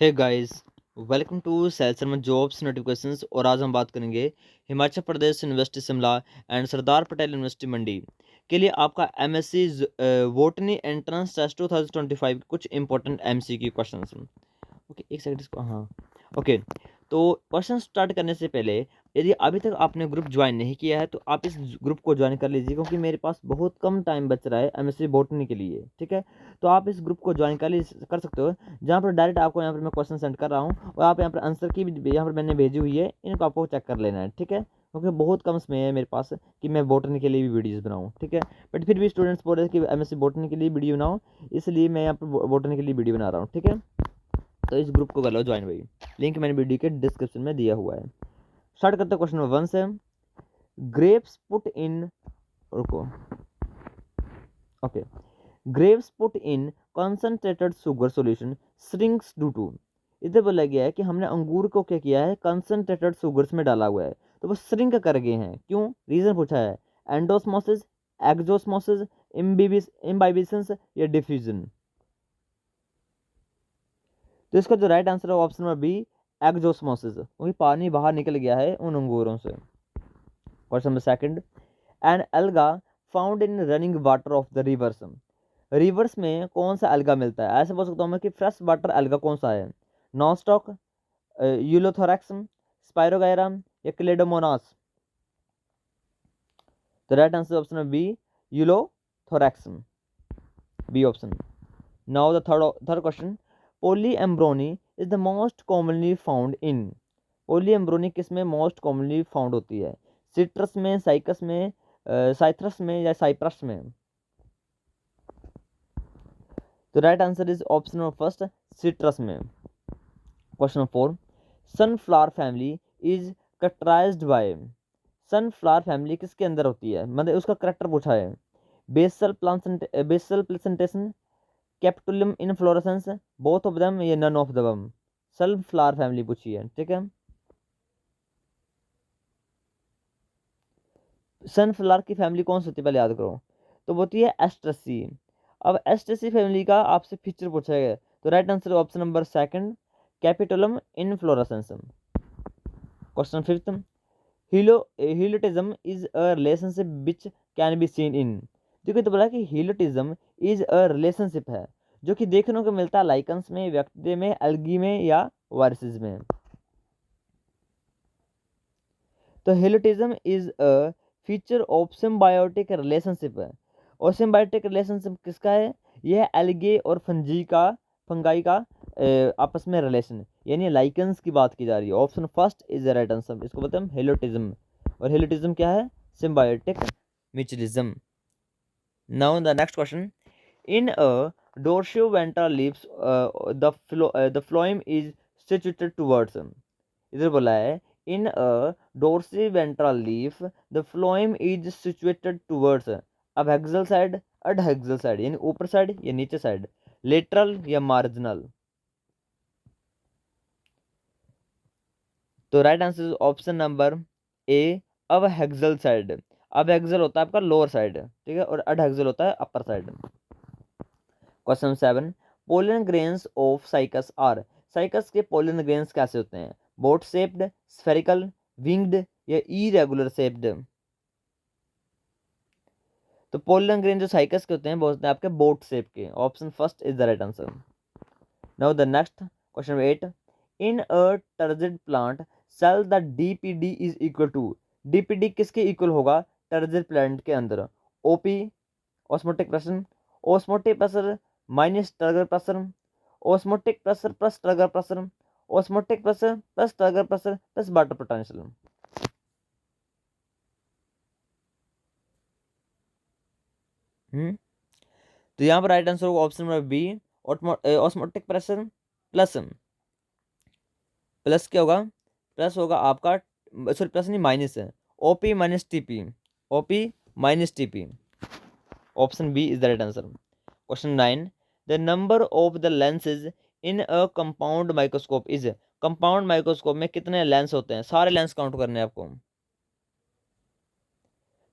Hey guys, welcome to Sail Sharma jobs notifications. और आज हम बात करेंगे Himachal Pradesh university Shimla and Sardar Patel university Mandi के लिए आपका एमएससी वोटनी एंट्रेंस टेस्ट 2025 कुछ इंपॉर्टेंट एमसीक्यू क्वेश्चंस। ओके, एक सेकंड इसको। हाँ, ओके। तो क्वेश्चन स्टार्ट करने से पहले, यदि अभी तक आपने ग्रुप ज्वाइन नहीं किया है तो आप इस ग्रुप को ज्वाइन कर लीजिए, क्योंकि मेरे पास बहुत कम टाइम बच रहा है एमएससी बॉटनी के लिए। ठीक है, तो आप इस ग्रुप को ज्वाइन कर सकते हो, जहाँ पर डायरेक्ट आपको यहाँ पर मैं क्वेश्चन सेंड कर रहा हूँ और आप यहाँ पर आंसर की भी यहाँ पर मैंने भेजी हुई है, इनको आपको चेक कर लेना है। ठीक है, क्योंकि बहुत कम समय है मेरे पास कि मैं बॉटनी के लिए भी वीडियोज़ बनाऊँ। ठीक है, बट फिर भी स्टूडेंट्स बोल रहे हैं कि एमएससी बॉटनी के लिए वीडियो बनाओ, इसलिए मैं यहाँ पर बॉटनी के लिए वीडियो बना रहा हूँ। ठीक है, तो इस ग्रुप को कर लो ज्वाइन भाई। लिंक मैंने वीडियो के डिस्क्रिप्शन में दिया हुआ है। स्टार्ट करते हैं क्वेश्चन नंबर 1 से। ग्रेप्स पुट इन, रुको, okay. Grapes put in concentrated sugar solution shrinks due to. इधर बोला गया है कि हमने अंगूर को क्या किया है, कंसंट्रेटेड शुगर्स में डाला हुआ है, तो वो श्रिंक कर गए हैं। क्यों? रीजन पूछा है। एंडोस्मोसिस, एक्जोस्मोसिस, इम्बाइबिशंस या डिफ्यूजन। तो इसका जो राइट आंसर है ऑप्शन नंबर बी, एक्जोस्मोसिस, क्योंकि पानी बाहर निकल गया है उन अंगूरों से। Question number second. An alga found in running water of the rivers. Rivers में कौन सा एल्गा मिलता है? ऐसे बोल सकता हूँ मैं कि फ्रेश वाटर एल्गा कौन सा है? नॉनस्टॉक, यूलोथोरैक्स, स्पायरोगायरा या क्लेडोमोनास। तो right answer option number B, ulothrix, B option. Now the third question. Polyembryony is the most commonly found in. Polyembryony किस में मोस्ट कॉमनली फाउंड होती है? सिट्रस में, साइकस में, साइथ्रस में या साइप्रस में? तो right answer is option number first, citrus में। Question number 4। Sunflower family is characterised by. Sunflower family किसके अंदर होती है, मतलब उसका करेक्टर पूछा है। Basal placentation, capitulum inflorescence, both of them या none of them. Sunflower family पूछी है। ठीक है, सनफ्लावर की फैमिली कौन सी होती है पहले याद करो। तो वो होती है एस्ट्रेसी। अब एस्ट्रेसी फैमिली का आपसे फीचर पूछा गया, तो right answer option number second, capitulum inflorescence. Question fifth. Helotism is a relationship which can be seen in. देखो, तो बोला कि हीलोटिज्म इज अ रिलेशनशिप है जो कि देखने को मिलता है लाइकन्स में, बैक्टीरिया में, एल्गी में या वायरसेस में। तो helotism is a feature of symbiotic relationship है। और सिम्बायोटिक रिलेशनशिप किसका है? यह एल्गे और फंगाई का आपस में रिलेशन, यानी लाइकन्स की बात की जा रही है। Option first is the right answer, इसको बोलते हैं हेलोटिज्म। और हेलोटिज्म क्या है? Symbiotic mutualism. Now the next question. In a dorsiventral leaves, the phloem is situated towards। इधर बोला है इन अ dorsiventral leaf the phloem is situated towards abhexal side, adhexal side, यानी ऊपर साइड या नीचे साइड, लेटरल या मार्जिनल। तो राइट आंसर ऑप्शन नंबर ए, abhexal side. abhexal होता है आपका लोअर साइड, ठीक है, और adhexal होता है upper side. Question 7। Pollen grains of cycas are. Cycas के पोलन ग्रेन्स कैसे होते हैं? बोट शेप्ड, स्फेरिकल, विंग्ड या इरेगुलर शेप्ड। तो पोलन ग्रेन जो साइकस के होते हैं वो होते हैं आपके बोट शेप के। Option first is the right answer. Now the next question number 8। In a turgid plant cell the DPD is equal to. DPD किसके इक्वल होगा टर्जिड प्लांट के अंदर? OP, osmotic pressure, osmotic pressure minus trigger pressure, osmotic pressure plus trigger pressure, osmotic pressure plus trigger pressure plus water potential. तो यहाँ पर right answer होगा option number B, osmotic pressure plus, plus क्या होगा? Plus होगा आपका, sorry plus नहीं minus है, OP minus TP, OP minus TP. Option B is the right answer. Question 9। The number of the lenses in a compound microscope is. Compound microscope में कितने lens होते हैं? सारे लेंस काउंट करने हैं आपको।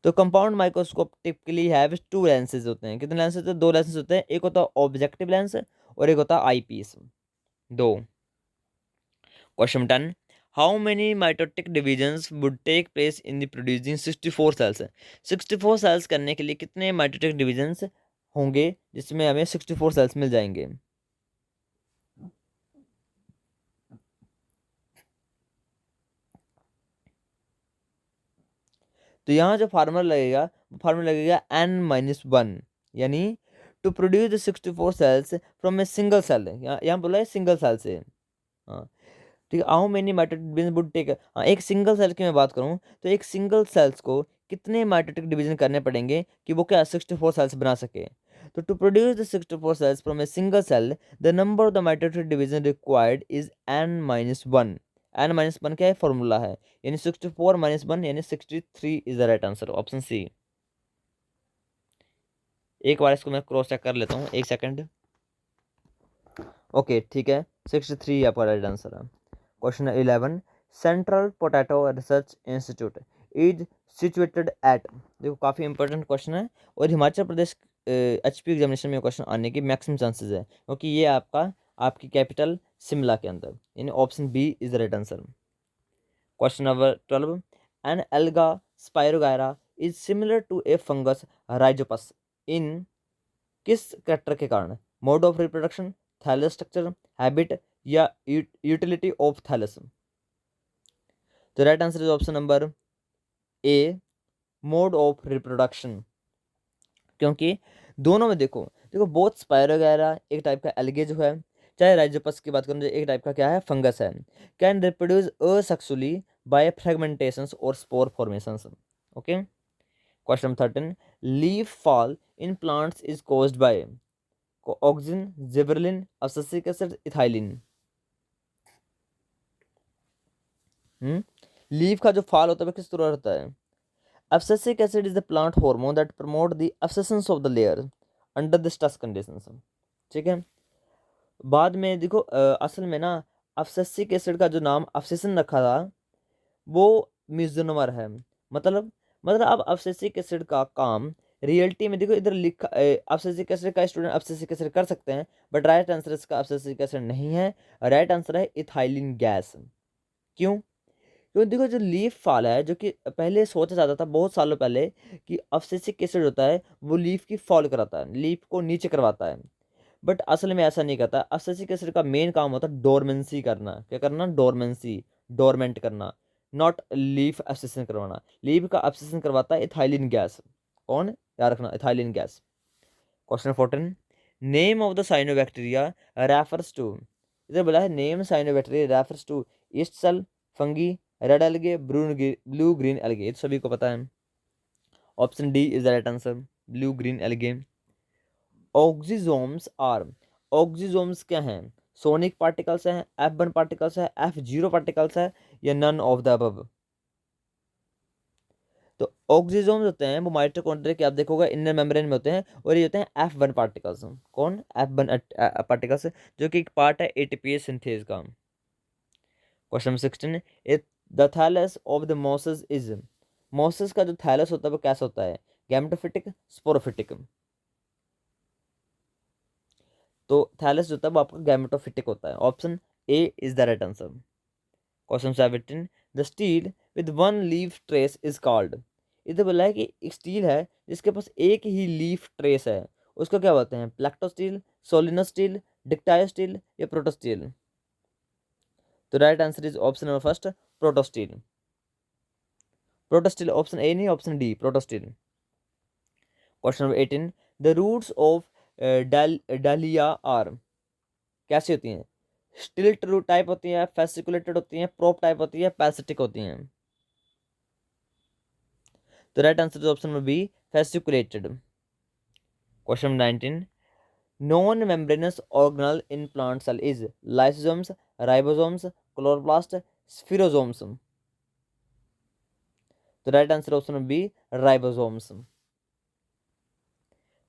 तो compound microscope typically have to lenses होते हैं। कितने लेंसेज होते हैं? दो लेंसेज होते हैं। एक होता है ऑब्जेक्टिव लेंस और एक होता है आई पीस। दो। Question 10, how many mitotic divisions would take place in the producing 64 cells. 64 cells करने के लिए कितने माइटोटिक डिविजन्स होंगे जिसमें हमें 64 सेल्स मिल जाएंगे। तो यहाँ जो फार्मूला लगेगा n-1, यानी to produce the 64 cells from a single cell, यहाँ बोला है सिंगल सेल से। हाँ ठीक है, how many mitotic division would take, हाँ एक सिंगल सेल की मैं बात करूँ तो एक सिंगल सेल्स को कितने माइटोटिक डिवीजन करने पड़ेंगे कि वो क्या 64 सेल्स बना सके। तो to produce the 64 cells from a single cell the number of the mitotic division required is n-1। n-1 क्या है, फॉर्मूला है, यानी 64 - 1 यानी 63 is the right answer, option C. एक बार इसको मैं क्रॉस चेक कर लेता हूँ, एक सेकंड। ओके ठीक है, 63 आपका राइट आंसर है। Question 11, central potato research institute is situated at, देखो काफ़ी इंपॉर्टेंट क्वेश्चन है और हिमाचल प्रदेश HP एग्जामिनेशन में क्वेश्चन आने की मैक्सिमम चांसेस है, क्योंकि ये आपकी कैपिटल शिमला के अंदर, यानी option B is the right answer. Question number 12, an alga spirogyra is similar to a fungus rhizopus in किस कैरेक्टर के कारण, mode of reproduction, thallus structure, habit या यूटिलिटी ऑफ थैलस। तो right answer is option number A, mode of reproduction. क्योंकि दोनों में देखो देखो बोथ स्पायरोगैरा एक टाइप का एल्गे जो है, चाहे राइजोपस की बात करूँ तो एक टाइप का क्या है, फंगस है, can reproduce asexually by fragmentations और spore formations. Okay, question 13, leaf fall in plants is caused by auxin, gibberellin, abscisic acid, ethylene. Leaf का जो फॉल होता है वो किस तरह होता है। Abscisic acid is the plant hormone that promote the abscissance of the layer under the stress conditions। ठीक है, बाद में देखो असल में ना अब्सेसिक एसिड का जो नाम अब्सेशन रखा था वो मिजोनमर है, मतलब अब अब्सेसिक एसिड का काम रियलिटी में देखो इधर लिखा, अब्सेसिक एसिड का स्टूडेंट अब्सेसिक एसिड कर सकते हैं, बट राइट आंसर इसका अब्सेसिक एसिड नहीं है, राइट आंसर है इथाइलिन गैस। क्यों, क्योंकि देखो जो लीफ फॉल है, जो कि पहले सोचा जाता था बहुत सालों पहले कि अब्सिसिक एसिड होता है वो लीफ की फॉल कराता है, लीफ को नीचे करवाता है, बट असल में ऐसा नहीं करता। अब्सिसिक एसिड का मेन काम होता है डोरमेंसी करना, क्या करना, डोरमेंसी, डोरमेंट करना, नॉट लीफ अब्सिशन करवाना। लीफ का अब्सिशन करवाता है इथाइलिन गैस। कौन, याद रखना, ethylene gas. Question 14, name of the cyanobacteria refers to, इधर बोला है name cyanobacteria refers to yeast cell, fungi, red algae, blue green algae, ये तो सभी को पता है, option D is the right answer, blue green algae. Oxysomes are, oxysomes क्या हैं, सोनिक पार्टिकल्स हैं, F1 पार्टिकल्स है, F0 पार्टिकल्स है, या नन ऑफ द अबव। तो ऑक्सीजोम्स होते हैं वो माइटोकॉन्ड्रिया के आप देखोगे इनर मेम्ब्रेन में होते हैं, और ये होते हैं F1 पार्टिकल्स। कौन, F1 पार्टिकल्स, जो कि एक पार्ट है ATPase सिंथेज का। Question 16, the thallus of the mosses is, mosses का जो थैलस होता है वो कैसा होता है, गैमेटोफिटिक, स्पोरोफिटिक। तो थैलस जो होता है वो आपका गैमेटोफिटिक होता है, option A is the right answer. Question 17, the steel with one leaf trace is called, इधर बोला है कि एक स्टील है जिसके पास एक ही लीफ ट्रेस है, उसको क्या बोलते हैं, plectostele, solenostele, dictyostele, या प्रोटोस्टील। तो right answer is option number first, protostele. Protostele, option A नहीं, option D, protostele. Question number 18, the roots of dahlia are, कैसी होती हैं, स्टिल्ट रूट टाइप होती है, फेसिकुलेटेड होती हैं, प्रोप टाइप होती है, पैसिटिक होती हैं। तो right answer is option number B, fasciculated. Question 19, non membranous organelle in plant cell is lysosomes, ribosomes, chloroplast, spherosomes. तो right answer option number B, ribosomes.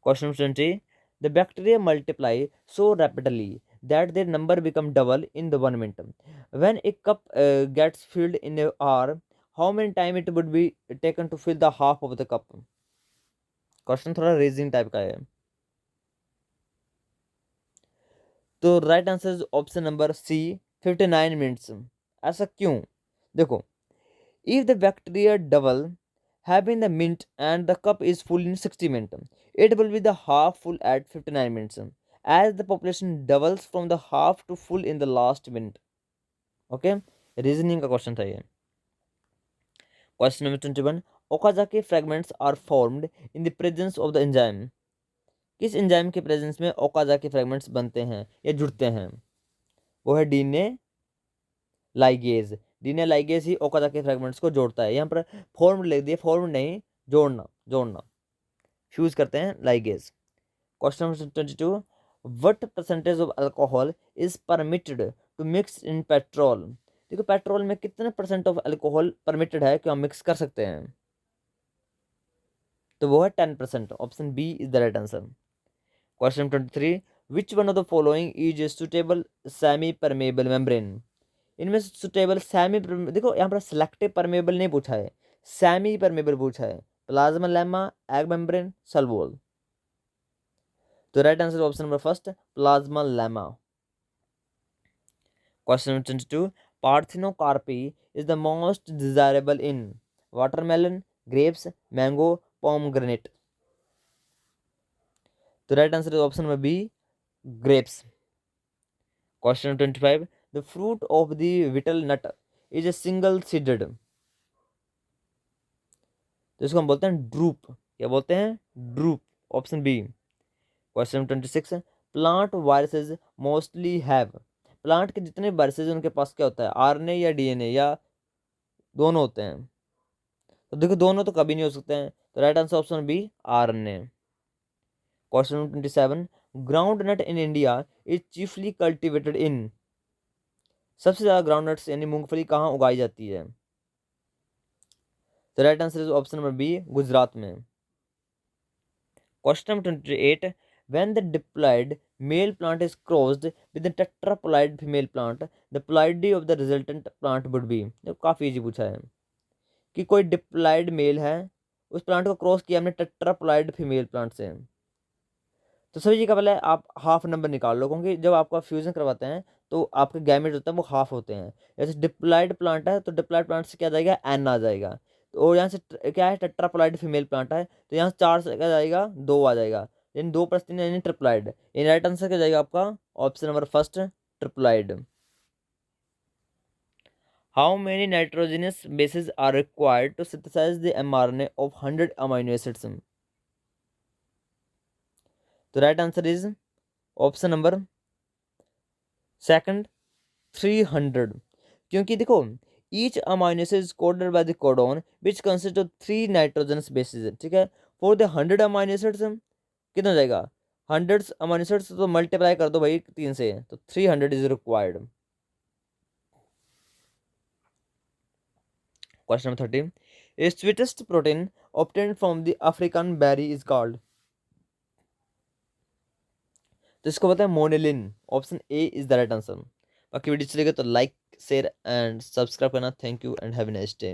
Question 20, the bacteria multiply so rapidly that their number become double in the 1 minute. When a cup gets filled in an hour, how many time it would be taken to fill the half of the cup? Question थोड़ा reasoning type का है। तो right answer option number C, 59 minutes. ऐसा क्यों? देखो, if the bacteria double having the mint and the cup is full in 60 minutes, it will be the half full at 59 minutes, as the population doubles from the half to full in the last minute. Okay, reasoning का question था ये। Question number 21, Okazaki fragments are formed in the presence of the enzyme. किस enzyme के presence में Okazaki fragments बनते हैं या जुड़ते हैं? वो है डीएनए लाइगेज। डीएनए लाइगेज ही ओकाजाकी फ्रेगमेंट्स को जोड़ता है। यहाँ पर फॉर्म्ड लिख दिए, फॉर्म्ड नहीं, जोड़ना, जोड़ना, फ्यूज करते हैं ligase. Question number 22, what percentage of alcohol is permitted to mix in petrol. देखो, पेट्रोल में कितने परसेंट ऑफ अल्कोहल परमिटेड है कि हम मिक्स कर सकते हैं? तो वो है 10%। Option B is the right answer. Question 23, which one of the following is suitable semi permeable membrane. इनमें से सुटेबल सेमी, देखो यहाँ पर सिलेक्टिव परमेबल नहीं पूछा है, सेमी परमेबल पूछा है। Plasmalemma, egg membrane, cell wall. तो right answer option number first, plasmalemma. Question number 22, parthenocarpy is the most desirable in watermelon, grapes, mango, pomegranate. तो right answer is option number B, grapes. Question number 25, the fruit of the betel nut is a single seeded. तो इसको हम बोलते हैं drupe. क्या बोलते हैं? Drupe. Option B. Question number 26, plant viruses mostly have. Plant के जितने वायरसेस उनके पास क्या होता है? आरएनए या डीएनए, या दोनों होते हैं? तो देखो, दोनों तो कभी नहीं हो सकते हैं। तो right answer option B, RNA. Question number 27, groundnut in India is chiefly cultivated in. सबसे ज्यादा ग्राउंड नट्स यानी मूंगफली कहाँ उगाई जाती है? तो right answer is option number B, Gujarat में। Question number 28, when the diploid male plant is crossed with the tetraploid female plant, the ploidy of the resultant plant would be। देखो, काफी इजी पूछा है कि कोई डिप्लॉयड मेल है, उस plant को क्रॉस किया हमने टेट्राप्लॉयड फीमेल प्लांट से, तो सभी जी का पहले आप हाफ नंबर निकाल लो, क्योंकि जब आपका फ्यूजन करवाते हैं तो आपके गैमेट होता है वो हाफ होते हैं। जैसे डिप्लॉयड प्लांट है तो डिप्लॉयड प्लांट से क्या आ जाएगा? एन आ जाएगा। तो और यहाँ से क्या है? टेट्राप्लॉयड फीमेल प्लांट है, तो यहाँ से 4 से क्या जाएगा? 2 आ जाएगा, यानी 2+3 यानी ट्रिप्लॉयड। इन राइट आंसर क्या जाएगा आपका? Option number first, triploid. How many nitrogenous bases are required to synthesise the mRNA of 100 amino acids. तो right answer is option number second, 300। क्योंकि देखो, each amino acid is coded by the codon which consist of 3 nitrogenous bases. ठीक है, for the 100 amino acids कितना हो जाएगा? 100 amino acids तो multiply कर दो भाई 3 से, तो 300 is required. Question number 30, a sweetest protein obtained from the African berry is called. तो इसको बताए monellin. Option A is the right answer. बाकी वीडियो चलेगा तो लाइक, शेयर एंड सब्सक्राइब करना। Thank you and have a nice day.